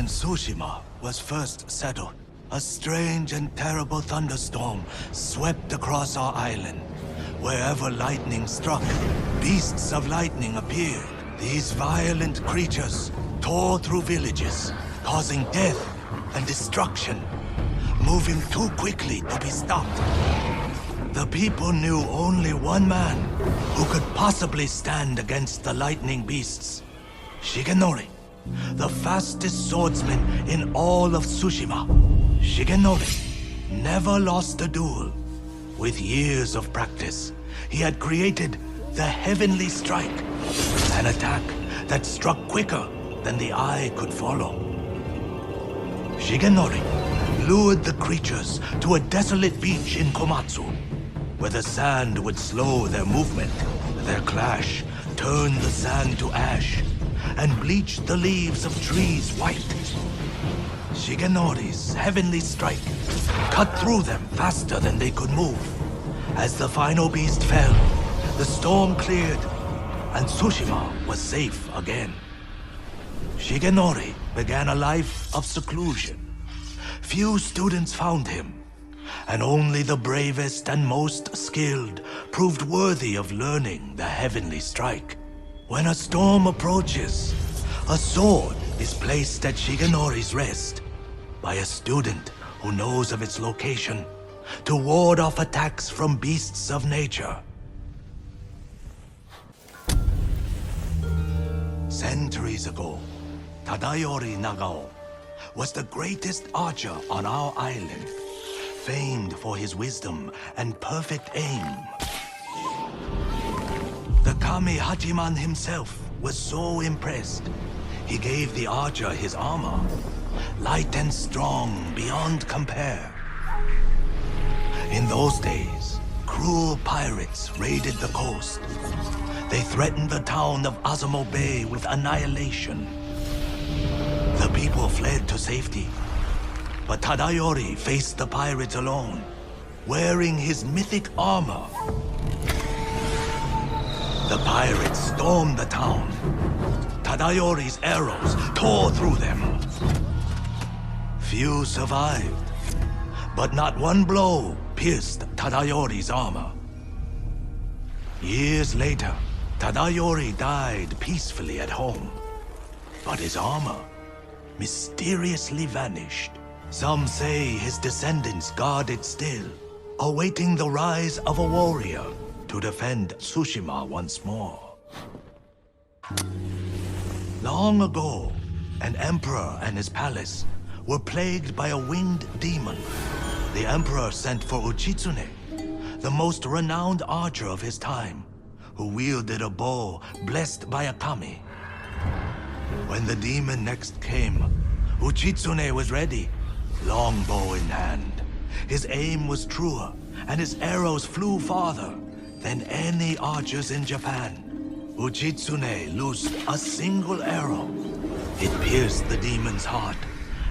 When Tsushima was first settled, a strange and terrible thunderstorm swept across our island. Wherever lightning struck, beasts of lightning appeared. These violent creatures tore through villages, causing death and destruction, moving too quickly to be stopped. The people knew only one man who could possibly stand against the lightning beasts. Shigenori, the fastest swordsman in all of Tsushima. Shigenori never lost a duel. With years of practice, he had created the Heavenly Strike, an attack that struck quicker than the eye could follow. Shigenori lured the creatures to a desolate beach in Komatsu, where the sand would slow their movement. Their clash turned the sand to ash and bleached the leaves of trees white. Shigenori's Heavenly Strike cut through them faster than they could move. As the final beast fell, the storm cleared, and Tsushima was safe again. Shigenori began a life of seclusion. Few students found him, and only the bravest and most skilled proved worthy of learning the Heavenly Strike. When a storm approaches, a sword is placed at Shigenori's rest by a student who knows of its location to ward off attacks from beasts of nature. Centuries ago, Tadayori Nagao was the greatest archer on our island, famed for his wisdom and perfect aim. The Kami Hachiman himself was so impressed, he gave the archer his armor, light and strong beyond compare. In those days, cruel pirates raided the coast. They threatened the town of Azamo Bay with annihilation. The people fled to safety, but Tadayori faced the pirates alone, wearing his mythic armor. The pirates stormed the town. Tadayori's arrows tore through them. Few survived, but not one blow pierced Tadayori's armor. Years later, Tadayori died peacefully at home, but his armor mysteriously vanished. Some say his descendants guard it still, awaiting the rise of a warrior to defend Tsushima once more. Long ago, an emperor and his palace were plagued by a winged demon. The emperor sent for Uchitsune, the most renowned archer of his time, who wielded a bow blessed by a kami. When the demon next came, Uchitsune was ready, longbow in hand. His aim was truer, and his arrows flew farther than any archers in Japan. Uchitsune loosed a single arrow. It pierced the demon's heart.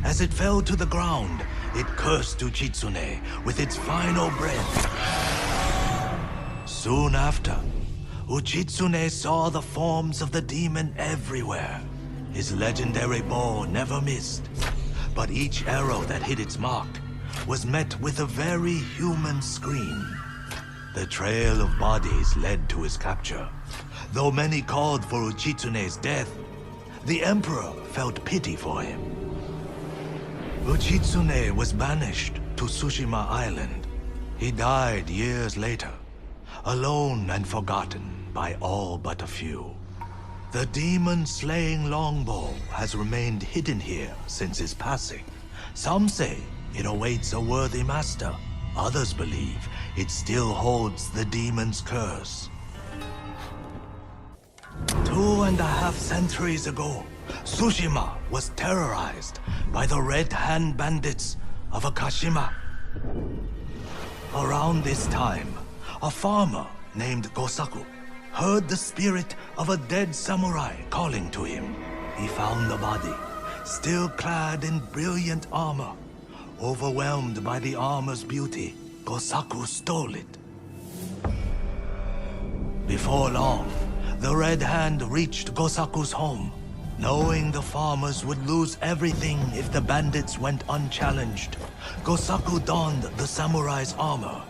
As it fell to the ground, it cursed Uchitsune with its final breath. Soon after, Uchitsune saw the forms of the demon everywhere. His legendary bow never missed, but each arrow that hit its mark was met with a very human scream. The trail of bodies led to his capture. Though many called for Uchitsune's death, the emperor felt pity for him. Uchitsune was banished to Tsushima Island. He died years later, alone and forgotten by all but a few. The demon-slaying longbow has remained hidden here since his passing. Some say it awaits a worthy master. Others believe it still holds the demon's curse. 2.5 centuries ago, Tsushima was terrorized by the Red Hand bandits of Akashima. Around this time, a farmer named Gosaku heard the spirit of a dead samurai calling to him. He found the body, still clad in brilliant armor. Overwhelmed by the armor's beauty, Gosaku stole it. Before long, the Red Hand reached Gosaku's home. Knowing the farmers would lose everything if the bandits went unchallenged, Gosaku donned the samurai's armor.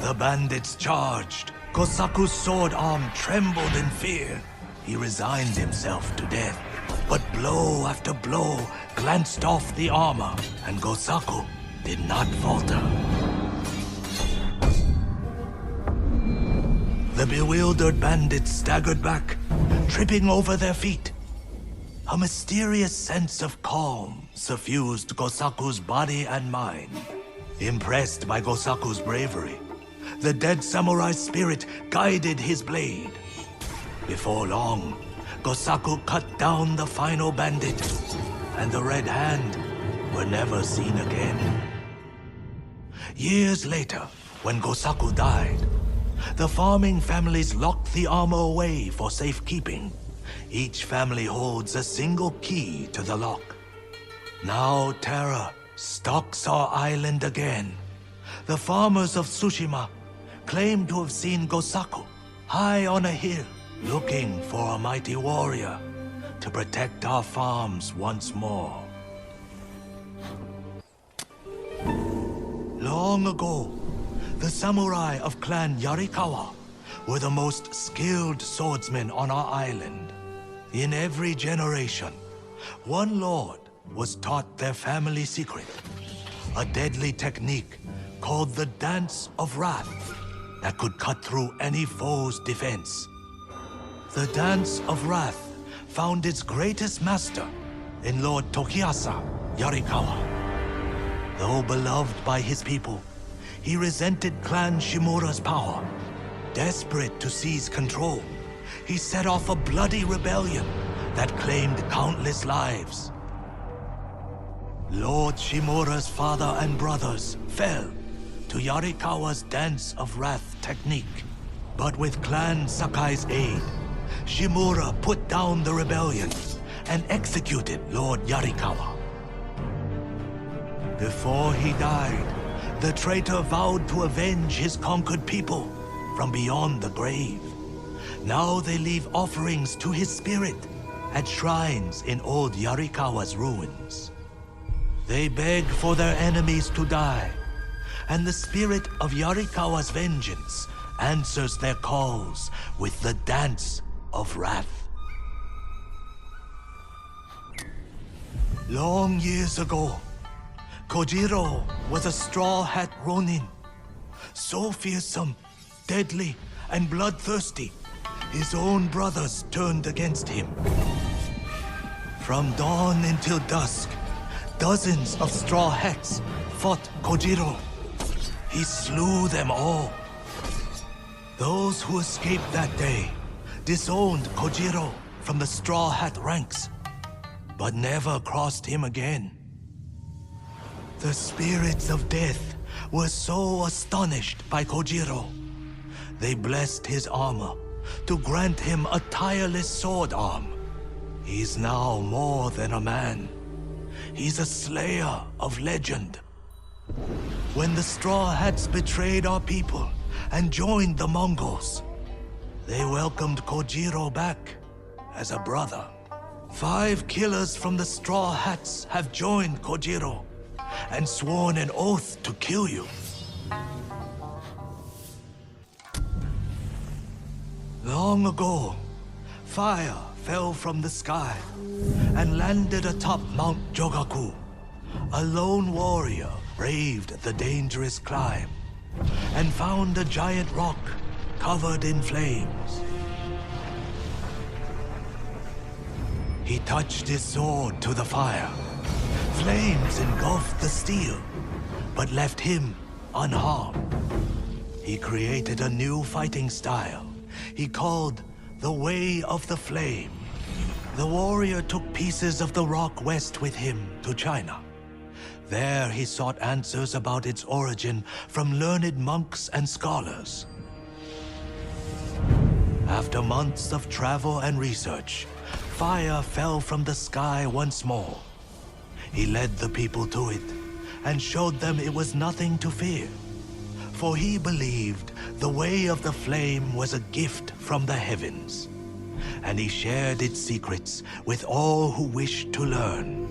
The bandits charged. Gosaku's sword arm trembled in fear. He resigned himself to death. But blow after blow glanced off the armor, and Gosaku did not falter. The bewildered bandits staggered back, tripping over their feet. A mysterious sense of calm suffused Gosaku's body and mind. Impressed by Gosaku's bravery, the dead samurai's spirit guided his blade. Before long, Gosaku cut down the final bandit, and the Red Hand were never seen again. Years later, when Gosaku died, the farming families locked the armor away for safekeeping. Each family holds a single key to the lock. Now terror stalks our island again. The farmers of Tsushima claim to have seen Gosaku high on a hill, looking for a mighty warrior to protect our farms once more. Long ago, the samurai of Clan Yarikawa were the most skilled swordsmen on our island. In every generation, one lord was taught their family secret, a deadly technique called the Dance of Wrath that could cut through any foe's defense. The Dance of Wrath found its greatest master in Lord Tokiyasa Yarikawa. Though beloved by his people, he resented Clan Shimura's power. Desperate to seize control, he set off a bloody rebellion that claimed countless lives. Lord Shimura's father and brothers fell to Yarikawa's Dance of Wrath technique. But with Clan Sakai's aid, Shimura put down the rebellion and executed Lord Yarikawa. Before he died, the traitor vowed to avenge his conquered people from beyond the grave. Now they leave offerings to his spirit at shrines in old Yarikawa's ruins. They beg for their enemies to die, and the spirit of Yarikawa's vengeance answers their calls with the Dance of Wrath. Long years ago, Kojiro was a straw hat ronin, so fearsome, deadly, and bloodthirsty, his own brothers turned against him. From dawn until dusk, dozens of straw hats fought Kojiro. He slew them all. Those who escaped that day disowned Kojiro from the straw hat ranks, but never crossed him again. The spirits of death were so astonished by Kojiro. They blessed his armor to grant him a tireless sword arm. He's now more than a man. He's a slayer of legend. When the Straw Hats betrayed our people and joined the Mongols, they welcomed Kojiro back as a brother. 5 killers from the Straw Hats have joined Kojiro and sworn an oath to kill you. Long ago, fire fell from the sky and landed atop Mount Jogaku. A lone warrior braved the dangerous climb and found a giant rock covered in flames. He touched his sword to the fire. Flames engulfed the steel, but left him unharmed. He created a new fighting style he called the Way of the Flame. The warrior took pieces of the rock west with him to China. There he sought answers about its origin from learned monks and scholars. After months of travel and research, fire fell from the sky once more. He led the people to it and showed them it was nothing to fear, for he believed the Way of the Flame was a gift from the heavens. and he shared its secrets with all who wished to learn.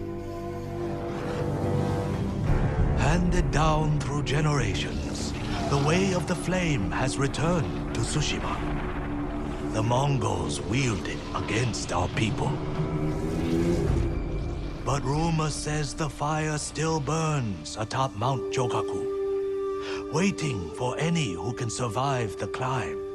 Handed down through generations, the way of the flame has returned to Tsushima. The Mongols wield it against our people. But rumor says the fire still burns atop Mount Jogaku, waiting for any who can survive the climb.